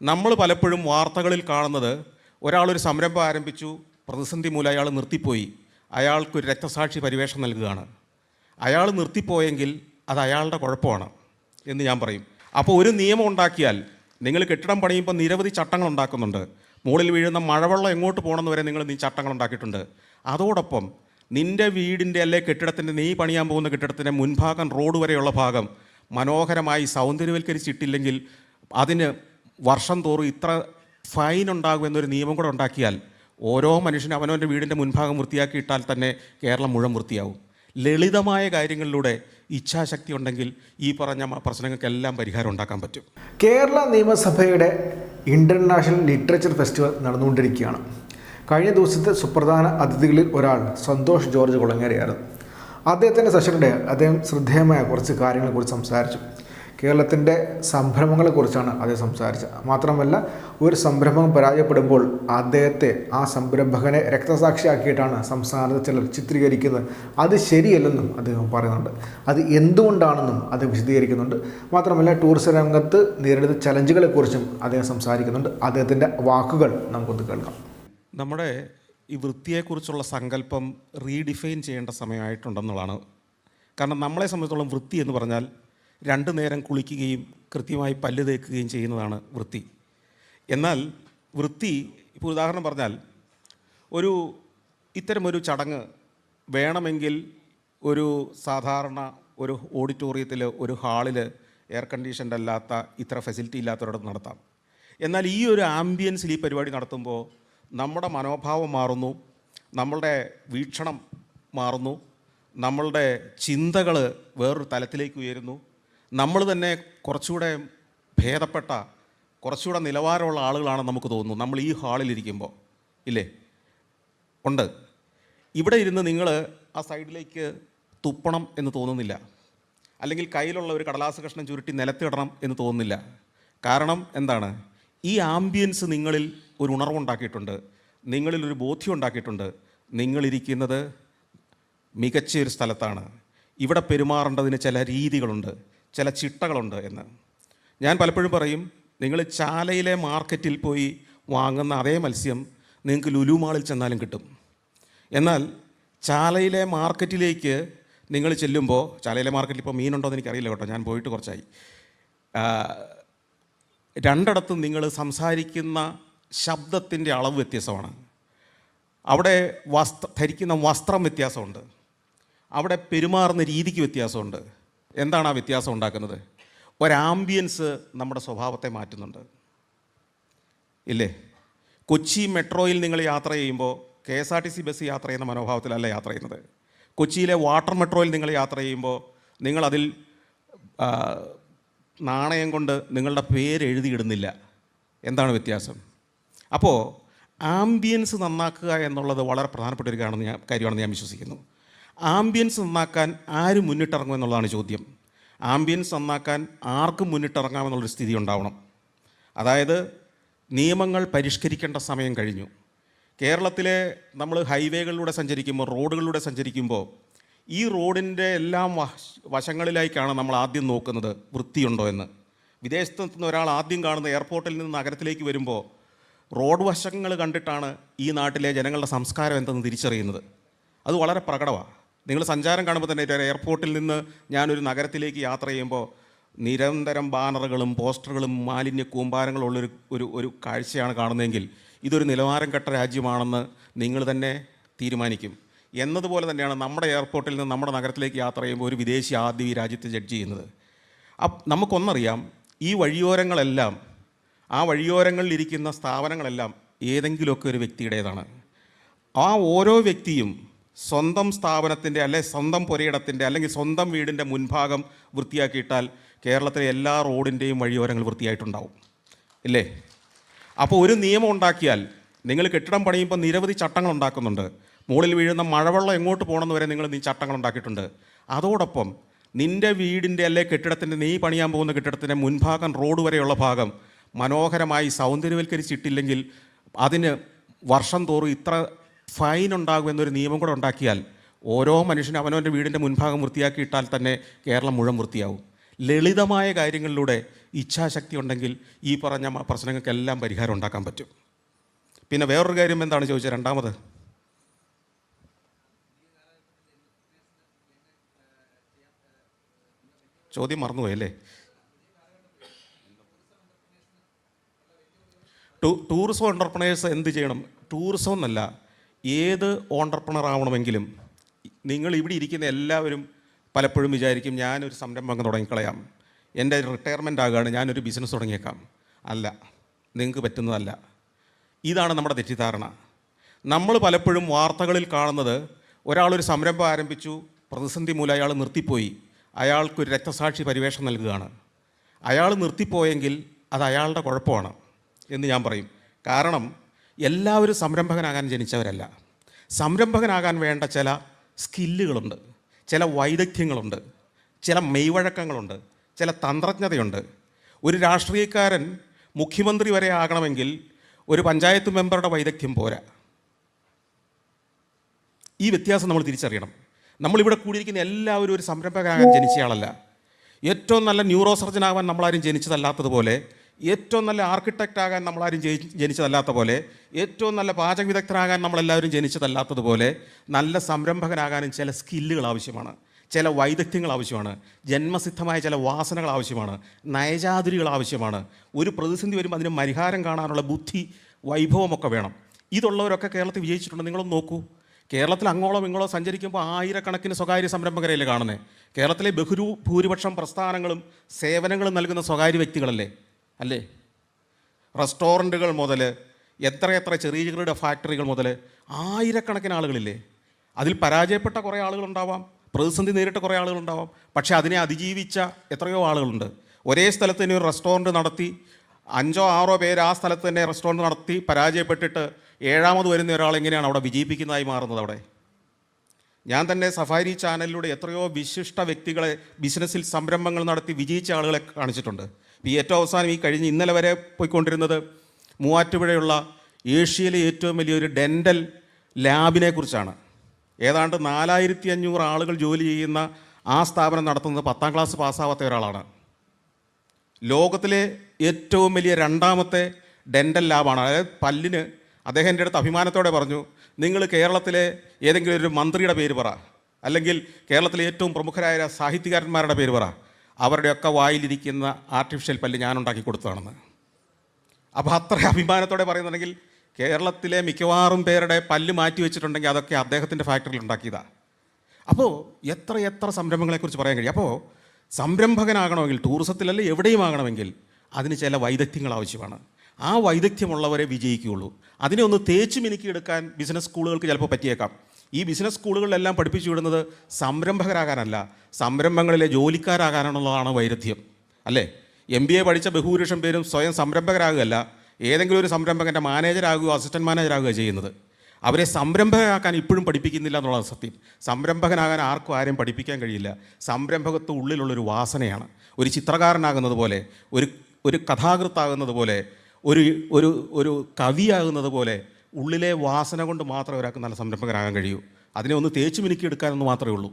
നമ്മൾ പലപ്പോഴും വാർത്തകളിൽ കാണുന്നത് ഒരാളൊരു സംരംഭം ആരംഭിച്ചു, പ്രതിസന്ധി മൂലം അയാൾ നിർത്തിപ്പോയി, അയാൾക്കൊരു രക്തസാക്ഷി പരിവേഷം നൽകുകയാണ്. അയാൾ നിർത്തിപ്പോയെങ്കിൽ അത് അയാളുടെ കുഴപ്പമാണ് എന്ന് ഞാൻ പറയും. അപ്പോൾ ഒരു നിയമം ഉണ്ടാക്കിയാൽ, നിങ്ങൾ കെട്ടിടം പണിയുമ്പോൾ നിരവധി ചട്ടങ്ങൾ ഉണ്ടാക്കുന്നുണ്ട്. മുകളിൽ വീഴുന്ന മഴവെള്ളം എങ്ങോട്ട് പോകണമെന്ന് വരെ നിങ്ങൾ ചട്ടങ്ങൾ ഉണ്ടാക്കിയിട്ടുണ്ട്. അതോടൊപ്പം നിൻ്റെ വീടിൻ്റെ അല്ലെ കെട്ടിടത്തിൻ്റെ, നീ പണിയാൻ പോകുന്ന കെട്ടിടത്തിൻ്റെ മുൻഭാഗം റോഡ് വരെയുള്ള ഭാഗം മനോഹരമായി സൗന്ദര്യവൽക്കരിച്ചിട്ടില്ലെങ്കിൽ അതിന് വർഷം തോറും ഇത്ര ഫൈൻ ഉണ്ടാകുമെന്നൊരു നിയമം കൂടെ ഉണ്ടാക്കിയാൽ ഓരോ മനുഷ്യനും അവനവൻ്റെ വീടിൻ്റെ മുൻഭാഗം വൃത്തിയാക്കിയിട്ടാൽ തന്നെ കേരളം മുഴുവൻ വൃത്തിയാവും. ലളിതമായ കാര്യങ്ങളിലൂടെ ഇച്ഛാശക്തി ഉണ്ടെങ്കിൽ ഈ പറഞ്ഞ പ്രശ്നങ്ങൾക്കെല്ലാം പരിഹാരം ഉണ്ടാക്കാൻ പറ്റും. കേരള നിയമസഭയുടെ ഇൻ്റർനാഷണൽ ലിറ്ററേച്ചർ ഫെസ്റ്റിവൽ നടന്നുകൊണ്ടിരിക്കുകയാണ്. കഴിഞ്ഞ ദിവസത്തെ സുപ്രധാന അതിഥികളിൽ ഒരാൾ സന്തോഷ് ജോർജ് കുളങ്ങരയായിരുന്നു. അദ്ദേഹത്തിൻ്റെ സെഷനിടെ അദ്ദേഹം ശ്രദ്ധേയമായ കുറച്ച് കാര്യങ്ങളെക്കുറിച്ച് സംസാരിച്ചു. കേരളത്തിൻ്റെ സംരംഭങ്ങളെക്കുറിച്ചാണ് അദ്ദേഹം സംസാരിച്ചത്. മാത്രമല്ല, ഒരു സംരംഭം പരാജയപ്പെടുമ്പോൾ അദ്ദേഹത്തെ, ആ സംരംഭകനെ രക്തസാക്ഷിയാക്കിയിട്ടാണ് സംസ്ഥാനത്ത് ചിലർ ചിത്രീകരിക്കുന്നത്. അത് ശരിയല്ലെന്നും അദ്ദേഹം പറയുന്നുണ്ട്. അത് എന്തുകൊണ്ടാണെന്നും അദ്ദേഹം വിശദീകരിക്കുന്നുണ്ട്. മാത്രമല്ല, ടൂറിസം രംഗത്ത് നേരിടുന്ന ചലഞ്ചുകളെക്കുറിച്ചും അദ്ദേഹം സംസാരിക്കുന്നുണ്ട്. അദ്ദേഹത്തിൻ്റെ വാക്കുകൾ നമുക്കൊന്ന് കേൾക്കാം. നമ്മുടെ ഈ വൃത്തിയെക്കുറിച്ചുള്ള സങ്കല്പം റീഡിഫൈൻ ചെയ്യേണ്ട സമയമായിട്ടുണ്ടെന്നുള്ളതാണ്. കാരണം നമ്മളെ സംബന്ധിച്ചിടത്തോളം വൃത്തി എന്ന് പറഞ്ഞാൽ 2 നേരം കുളിക്കുകയും കൃത്യമായി പല്ല് തേക്കുകയും ചെയ്യുന്നതാണ് വൃത്തി. എന്നാൽ വൃത്തി, ഇപ്പോൾ ഉദാഹരണം പറഞ്ഞാൽ, ഇത്തരമൊരു ചടങ്ങ് വേണമെങ്കിൽ ഒരു സാധാരണ ഒരു ഓഡിറ്റോറിയത്തിൽ, ഒരു ഹാളിൽ, എയർ കണ്ടീഷൻഡ് അല്ലാത്ത, ഇത്ര ഫെസിലിറ്റി ഇല്ലാത്തവരിടത്ത് നടത്താം. എന്നാൽ ഈ ഒരു ആംബിയൻസിൽ ഈ പരിപാടി നടത്തുമ്പോൾ നമ്മുടെ മനോഭാവം മാറുന്നു, നമ്മളുടെ വീക്ഷണം മാറുന്നു, നമ്മളുടെ ചിന്തകൾ വേറൊരു തലത്തിലേക്ക് ഉയരുന്നു. നമ്മൾ തന്നെ കുറച്ചുകൂടെ ഭേദപ്പെട്ട, കുറച്ചുകൂടെ നിലവാരമുള്ള ആളുകളാണെന്ന് നമുക്ക് തോന്നുന്നു നമ്മൾ ഈ ഹാളിലിരിക്കുമ്പോൾ. ഇല്ലേ? ഉണ്ട്. ഇവിടെ ഇരുന്ന് നിങ്ങൾ ആ സൈഡിലേക്ക് തുപ്പണം എന്ന് തോന്നുന്നില്ല, അല്ലെങ്കിൽ കയ്യിലുള്ള ഒരു കടലാസ് കഷ്ണം ചുരുട്ടി നിലത്തിടണം എന്ന് തോന്നുന്നില്ല. കാരണം എന്താണ്? ഈ ആംബിയൻസ് നിങ്ങളിൽ ഒരു ഉണർവുണ്ടാക്കിയിട്ടുണ്ട്, നിങ്ങളിലൊരു ബോധ്യം ഉണ്ടാക്കിയിട്ടുണ്ട്. നിങ്ങളിരിക്കുന്നത് മികച്ചൊരു സ്ഥലത്താണ്, ഇവിടെ പെരുമാറേണ്ടതിന് ചില രീതികളുണ്ട്, ചില ചിട്ടകളുണ്ട് എന്ന്. ഞാൻ പലപ്പോഴും പറയും, നിങ്ങൾ ചാലയിലെ മാർക്കറ്റിൽ പോയി വാങ്ങുന്ന അതേ മത്സ്യം നിങ്ങൾക്ക് ലുലു മാളിൽ ചെന്നാലും കിട്ടും. എന്നാൽ ചാലയിലെ മാർക്കറ്റിലേക്ക് നിങ്ങൾ ചെല്ലുമ്പോൾ, ചാലയിലെ മാർക്കറ്റിൽ ഇപ്പോൾ മീനുണ്ടോ എന്ന് എനിക്കറിയില്ല കേട്ടോ, ഞാൻ പോയിട്ട് കുറച്ചായി. 2 നിങ്ങൾ സംസാരിക്കുന്ന ശബ്ദത്തിൻ്റെ അളവ് വ്യത്യാസമാണ്. അവിടെ ധരിക്കുന്ന വസ്ത്രം വ്യത്യാസമുണ്ട്, അവിടെ പെരുമാറുന്ന രീതിക്ക് വ്യത്യാസമുണ്ട്. എന്താണ് ആ വ്യത്യാസം ഉണ്ടാക്കുന്നത്? ഒരാംബിയൻസ് നമ്മുടെ സ്വഭാവത്തെ മാറ്റുന്നുണ്ട്. ഇല്ലേ? കൊച്ചി മെട്രോയിൽ നിങ്ങൾ യാത്ര ചെയ്യുമ്പോൾ KSRTC ബസ് യാത്ര ചെയ്യുന്ന മനോഭാവത്തിലല്ല യാത്ര ചെയ്യുന്നത്. കൊച്ചിയിലെ വാട്ടർ മെട്രോയിൽ നിങ്ങൾ യാത്ര ചെയ്യുമ്പോൾ നിങ്ങളതിൽ നാണയം കൊണ്ട് നിങ്ങളുടെ പേര് എഴുതിയിടുന്നില്ല. എന്താണ് വ്യത്യാസം? അപ്പോൾ ആംബിയൻസ് നന്നാക്കുക എന്നുള്ളത് വളരെ പ്രധാനപ്പെട്ട ഒരു കാര്യമാണെന്ന് ഞാൻ വിശ്വസിക്കുന്നു. ആംബിയൻസ് നന്നാക്കാൻ ആര് മുന്നിട്ടിറങ്ങും എന്നുള്ളതാണ് ചോദ്യം. ആംബിയൻസ് നന്നാക്കാൻ ആർക്കും മുന്നിട്ടിറങ്ങാമെന്നുള്ളൊരു സ്ഥിതി ഉണ്ടാവണം. അതായത് നിയമങ്ങൾ പരിഷ്കരിക്കേണ്ട സമയം കഴിഞ്ഞു. കേരളത്തിലെ നമ്മൾ ഹൈവേകളിലൂടെ സഞ്ചരിക്കുമ്പോൾ, റോഡുകളിലൂടെ സഞ്ചരിക്കുമ്പോൾ, ഈ റോഡിൻ്റെ എല്ലാം വശങ്ങളിലേക്കാണ് നമ്മൾ ആദ്യം നോക്കുന്നത് വൃത്തിയുണ്ടോ എന്ന്. വിദേശത്ത് നിന്ന് ഒരാൾ ആദ്യം കാണുന്ന എയർപോർട്ടിൽ നിന്ന് നഗരത്തിലേക്ക് വരുമ്പോൾ റോഡ് വശങ്ങൾ കണ്ടിട്ടാണ് ഈ നാട്ടിലെ ജനങ്ങളുടെ സംസ്കാരം എന്തെന്ന് തിരിച്ചറിയുന്നത്. അത് വളരെ പ്രകടമാണ്. നിങ്ങൾ സഞ്ചാരം കാണുമ്പോൾ തന്നെ, ഒരു എയർപോർട്ടിൽ നിന്ന് ഞാനൊരു നഗരത്തിലേക്ക് യാത്ര ചെയ്യുമ്പോൾ നിരന്തരം ബാനറുകളും പോസ്റ്ററുകളും മാലിന്യ കൂമ്പാരങ്ങളും ഉള്ളൊരു കാഴ്ചയാണ് കാണുന്നതെങ്കിൽ ഇതൊരു നിലവാരം കെട്ട രാജ്യമാണെന്ന് നിങ്ങൾ തന്നെ തീരുമാനിക്കും. എന്നതുപോലെ തന്നെയാണ് നമ്മുടെ എയർപോർട്ടിൽ നിന്ന് നമ്മുടെ നഗരത്തിലേക്ക് യാത്ര ചെയ്യുമ്പോൾ ഒരു വിദേശി ആദ്യം ഈ രാജ്യത്തെ ജഡ്ജ് ചെയ്യുന്നത്. നമുക്കൊന്നറിയാം, ഈ വഴിയോരങ്ങളെല്ലാം, ആ വഴിയോരങ്ങളിലിരിക്കുന്ന സ്ഥാപനങ്ങളെല്ലാം ഏതെങ്കിലുമൊക്കെ ഒരു വ്യക്തിയുടേതാണ്. ആ ഓരോ വ്യക്തിയും സ്വന്തം സ്ഥാപനത്തിൻ്റെ, അല്ലെങ്കിൽ സ്വന്തം പുരയിടത്തിൻ്റെ, അല്ലെങ്കിൽ സ്വന്തം വീടിൻ്റെ മുൻഭാഗം വൃത്തിയാക്കിയിട്ടാൽ കേരളത്തിലെ എല്ലാ റോഡിൻ്റെയും വഴിയോരങ്ങൾ വൃത്തിയായിട്ടുണ്ടാവും. ഇല്ലേ? അപ്പോൾ ഒരു നിയമം ഉണ്ടാക്കിയാൽ, നിങ്ങൾ കെട്ടിടം പണിയുമ്പോൾ നിരവധി ചട്ടങ്ങൾ ഉണ്ടാക്കുന്നുണ്ട്. മുകളിൽ വീഴുന്ന മഴവെള്ളം എങ്ങോട്ട് പോകണമെന്ന് വരെ നിങ്ങൾ ചട്ടങ്ങൾ ഉണ്ടാക്കിയിട്ടുണ്ട്. അതോടൊപ്പം നിൻ്റെ വീടിൻ്റെ അല്ലെ കെട്ടിടത്തിൻ്റെ, നീ പണിയാൻ പോകുന്ന കെട്ടിടത്തിൻ്റെ മുൻഭാഗം റോഡ് വരെയുള്ള ഭാഗം മനോഹരമായി സൗന്ദര്യവൽക്കരിച്ചിട്ടില്ലെങ്കിൽ അതിന് വർഷം തോറും ഇത്ര ഫൈൻ ഉണ്ടാകുമെന്നൊരു നിയമം കൂടെ ഉണ്ടാക്കിയാൽ ഓരോ മനുഷ്യനും അവനവൻ്റെ വീടിൻ്റെ മുൻഭാഗം വൃത്തിയാക്കിയിട്ടാൽ തന്നെ കേരളം മുഴുവൻ വൃത്തിയാവും. ലളിതമായ കാര്യങ്ങളിലൂടെ ഇച്ഛാശക്തി ഉണ്ടെങ്കിൽ ഈ പറഞ്ഞ പ്രശ്നങ്ങൾക്കെല്ലാം പരിഹാരം ഉണ്ടാക്കാൻ പറ്റും. പിന്നെ വേറൊരു കാര്യം എന്താണ് ചോദിച്ചത് രണ്ടാമത്? ചോദ്യം മറന്നുപോയല്ലേ? ടൂറിസം ഓണ്ടർപ്രണേഴ്സ് എന്ത് ചെയ്യണം? ടൂറിസം എന്നല്ല, ഏത് ഓണ്ടർപ്രണർ ആവണമെങ്കിലും നിങ്ങൾ ഇവിടെ ഇരിക്കുന്ന എല്ലാവരും പലപ്പോഴും വിചാരിക്കും ഞാനൊരു സംരംഭം തുടങ്ങിക്കളയാം, എൻ്റെ റിട്ടയർമെൻ്റ് ആകുകയാണ്, ഞാനൊരു ബിസിനസ് തുടങ്ങിയേക്കാം. അല്ല, നിങ്ങൾക്ക് പറ്റുന്നതല്ല. ഇതാണ് നമ്മുടെ തെറ്റിദ്ധാരണ. നമ്മൾ പലപ്പോഴും വാർത്തകളിൽ കാണുന്നത് ഒരാളൊരു സംരംഭം ആരംഭിച്ചു, പ്രതിസന്ധി മൂലം അയാൾ നിർത്തിപ്പോയി, അയാൾക്കൊരു രക്തസാക്ഷി പരിവേഷം നൽകുകയാണ്. അയാൾ നിർത്തിപ്പോയെങ്കിൽ അത് അയാളുടെ കുഴപ്പമാണ് എന്ന് ഞാൻ പറയും. കാരണം എല്ലാവരും സംരംഭകനാകാൻ ജനിച്ചവരല്ല. സംരംഭകനാകാൻ വേണ്ട ചില സ്കില്ലുകളുണ്ട്, ചില വൈദഗ്ധ്യങ്ങളുണ്ട്, ചില മെയ്വഴക്കങ്ങളുണ്ട്, ചില തന്ത്രജ്ഞതയുണ്ട്. ഒരു രാഷ്ട്രീയക്കാരൻ മുഖ്യമന്ത്രി വരെ ആകണമെങ്കിൽ ഒരു പഞ്ചായത്ത് മെമ്പറുടെ വൈദഗ്ധ്യം പോരാ. ഈ വ്യത്യാസം നമ്മൾ തിരിച്ചറിയണം. നമ്മളിവിടെ കൂടിയിരിക്കുന്ന എല്ലാവരും ഒരു സംരംഭകനാകാൻ ജനിച്ചയാളല്ല. ഏറ്റവും നല്ല ന്യൂറോ സർജൻ ആകാൻ നമ്മളാരും ജനിച്ചതല്ലാത്തതുപോലെ, ഏറ്റവും നല്ല ആർക്കിടെക്റ്റ് ആകാൻ നമ്മളാരും ജനിച്ചതല്ലാത്ത പോലെ, ഏറ്റവും നല്ല പാചക വിദഗ്ധനാകാൻ നമ്മളെല്ലാവരും ജനിച്ചതല്ലാത്തതുപോലെ, നല്ല സംരംഭകനാകാനും ചില സ്കില്ലുകൾ ആവശ്യമാണ്, ചില വൈദഗ്ധ്യങ്ങൾ ആവശ്യമാണ്, ജന്മസിദ്ധമായ ചില വാസനകൾ ആവശ്യമാണ്, നയചാതുരികൾ ആവശ്യമാണ്. ഒരു പ്രതിസന്ധി വരുമ്പോൾ അതിന് പരിഹാരം കാണാനുള്ള ബുദ്ധി, വൈഭവമൊക്കെ വേണം. ഇതുള്ളവരൊക്കെ കേരളത്തിൽ വിജയിച്ചിട്ടുണ്ട്. നിങ്ങളൊന്ന് നോക്കൂ. കേരളത്തിൽ അങ്ങോളം ഇങ്ങോളം സഞ്ചരിക്കുമ്പോൾ ആയിരക്കണക്കിന് സ്വകാര്യ സംരംഭകരെയല്ലേ കാണുന്നത്? കേരളത്തിലെ ഭൂരിപക്ഷം പ്രസ്ഥാനങ്ങളും സേവനങ്ങളും നൽകുന്ന സ്വകാര്യ വ്യക്തികളല്ലേ? അല്ലേ? റെസ്റ്റോറൻറ്റുകൾ മുതൽ എത്രയെത്ര ചെറിയ ചെറുകിട ഫാക്ടറികൾ മുതൽ ആയിരക്കണക്കിന് ആളുകളില്ലേ? അതിൽ പരാജയപ്പെട്ട കുറേ ആളുകളുണ്ടാവാം, പ്രതിസന്ധി നേരിട്ട കുറേ ആളുകളുണ്ടാവാം. പക്ഷേ അതിനെ അതിജീവിച്ച എത്രയോ ആളുകളുണ്ട്. ഒരേ സ്ഥലത്ത് തന്നെ ഒരു റെസ്റ്റോറൻറ്റ് നടത്തി 5-6 പേര് ആ സ്ഥലത്ത് തന്നെ റെസ്റ്റോറൻറ്റ് നടത്തി പരാജയപ്പെട്ടിട്ട് 7ാമത് വരുന്ന ഒരാൾ എങ്ങനെയാണ് അവിടെ വിജയിപ്പിക്കുന്നതായി മാറുന്നത്? അവിടെ ഞാൻ തന്നെ സഫാരി ചാനലിലൂടെ എത്രയോ വിശിഷ്ട വ്യക്തികളെ ബിസിനസ്സിൽ സംരംഭങ്ങൾ നടത്തി വിജയിച്ച ആളുകളെ കാണിച്ചിട്ടുണ്ട്. ഈ ഏറ്റവും അവസാനം ഇന്നലെ വരെ പോയിക്കൊണ്ടിരുന്നത് മൂവാറ്റുപുഴയുള്ള ഏഷ്യയിലെ ഏറ്റവും വലിയൊരു ഡെൻ്റൽ ലാബിനെ കുറിച്ചാണ്. ഏതാണ്ട് 4500 ആളുകൾ ജോലി ചെയ്യുന്ന ആ സ്ഥാപനം നടത്തുന്നത് 10ാം ക്ലാസ് പാസ്സാവാത്ത ഒരാളാണ്. ലോകത്തിലെ ഏറ്റവും വലിയ 2ാമത്തെ ഡെൻ്റൽ ലാബാണ്. അതായത് പല്ലിന്. അദ്ദേഹം എൻ്റെ അടുത്ത് അഭിമാനത്തോടെ പറഞ്ഞു, നിങ്ങൾ കേരളത്തിലെ ഏതെങ്കിലും ഒരു മന്ത്രിയുടെ പേര് പറ, അല്ലെങ്കിൽ കേരളത്തിലെ ഏറ്റവും പ്രമുഖരായ സാഹിത്യകാരന്മാരുടെ പേര് പറ, അവരുടെയൊക്കെ വായിലിരിക്കുന്ന ആർട്ടിഫിഷ്യൽ പല്ല് ഞാനുണ്ടാക്കി കൊടുത്തതാണെന്ന്. അപ്പോൾ അത്ര അഭിമാനത്തോടെ പറയുന്നുണ്ടെങ്കിൽ കേരളത്തിലെ മിക്കവാറും പേരുടെ പല്ല് മാറ്റി വെച്ചിട്ടുണ്ടെങ്കിൽ അതൊക്കെ അദ്ദേഹത്തിൻ്റെ ഫാക്ടറിയിൽ ഉണ്ടാക്കിയതാണ്. അപ്പോൾ എത്ര സംരംഭങ്ങളെക്കുറിച്ച് പറയാൻ കഴിയും. അപ്പോൾ സംരംഭകനാകണമെങ്കിൽ, ടൂറിസത്തിലല്ല എവിടെയും ആകണമെങ്കിൽ അതിന് ചില വൈദഗ്ധ്യങ്ങൾ ആവശ്യമാണ്. ആ വൈദഗ്ധ്യമുള്ളവരെ വിജയിക്കുകയുള്ളൂ. അതിനെ ഒന്ന് തേച്ച് മിനുക്കിയെടുക്കാൻ ബിസിനസ് സ്കൂളുകൾക്ക് ചിലപ്പോൾ പറ്റിയേക്കാം. ഈ ബിസിനസ് സ്കൂളുകളിലെല്ലാം പഠിപ്പിച്ചു വിടുന്നത് സംരംഭകരാകാനല്ല, സംരംഭങ്ങളിലെ ജോലിക്കാരാകാനുള്ളതാണ് വൈദഗ്ധ്യം. അല്ലേ? MBA പഠിച്ച ബഹുഭൂരിപക്ഷം പേരും സ്വയം സംരംഭകരാകുകയല്ല, ഏതെങ്കിലും ഒരു സംരംഭകൻ്റെ മാനേജരാകുകയോ അസിസ്റ്റൻറ്റ് മാനേജരാകുകയോ ചെയ്യുന്നത്. അവരെ സംരംഭകനാക്കാൻ ഇപ്പോഴും പഠിപ്പിക്കുന്നില്ല എന്നുള്ളത് സത്യം. സംരംഭകനാകാൻ ആരെയും പഠിപ്പിക്കാൻ കഴിയില്ല. സംരംഭകത്വം ഉള്ളിലുള്ളൊരു വാസനയാണ്. ഒരു ചിത്രകാരനാകുന്നത് പോലെ, ഒരു കഥാകൃത്താകുന്നത് പോലെ, ഒരു കവിയാകുന്നത് പോലെ ഉള്ളിലെ വാസന കൊണ്ട് മാത്രമേ ഒരാൾക്ക് നല്ല സംരംഭകനാകാൻ കഴിയൂ. അതിനെ ഒന്ന് തേച്ച് മിനുക്കിയെടുക്കാനെന്ന് മാത്രമേ ഉള്ളൂ.